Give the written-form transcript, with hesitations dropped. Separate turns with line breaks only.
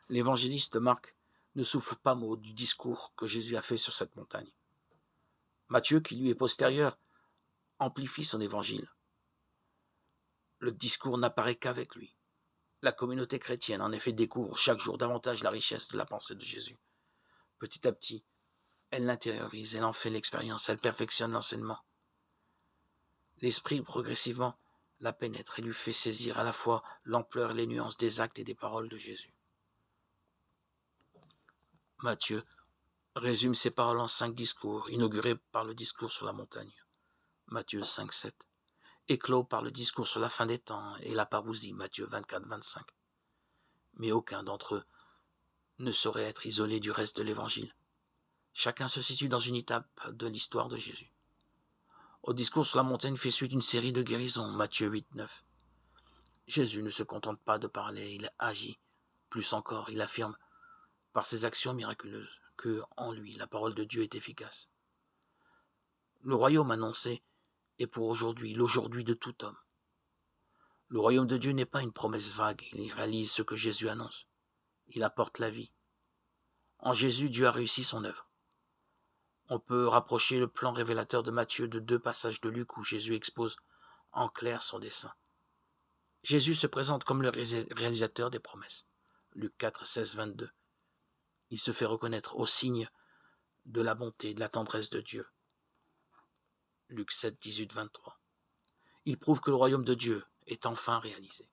L'évangéliste Marc ne souffle pas mot du discours que Jésus a fait sur cette montagne. Matthieu, qui lui est postérieur, amplifie son évangile. Le discours n'apparaît qu'avec lui. La communauté chrétienne, en effet, découvre chaque jour davantage la richesse de la pensée de Jésus. Petit à petit, elle l'intériorise, elle en fait l'expérience, elle perfectionne l'enseignement. L'esprit, progressivement, la pénètre et lui fait saisir à la fois l'ampleur et les nuances des actes et des paroles de Jésus. Matthieu résume ses paroles en 5 discours, inaugurés par le discours sur la montagne. Matthieu 5, 7. Éclos par le discours sur la fin des temps et la parousie, Matthieu 24, 25. Mais aucun d'entre eux ne saurait être isolé du reste de l'évangile. Chacun se situe dans une étape de l'histoire de Jésus. Au discours sur la montagne fait suite une série de guérisons, Matthieu 8, 9. Jésus ne se contente pas de parler, il agit. Plus encore, il affirme par ses actions miraculeuses que, en lui, la parole de Dieu est efficace. Le royaume annoncé est pour aujourd'hui l'aujourd'hui de tout homme. Le royaume de Dieu n'est pas une promesse vague, il réalise ce que Jésus annonce. Il apporte la vie. En Jésus, Dieu a réussi son œuvre. On peut rapprocher le plan révélateur de Matthieu de 2 passages de Luc où Jésus expose en clair son dessein. Jésus se présente comme le réalisateur des promesses. Luc 4, 16, 22. Il se fait reconnaître au signe de la bonté et de la tendresse de Dieu. Luc 7, 18, 23. Il prouve que le royaume de Dieu est enfin réalisé.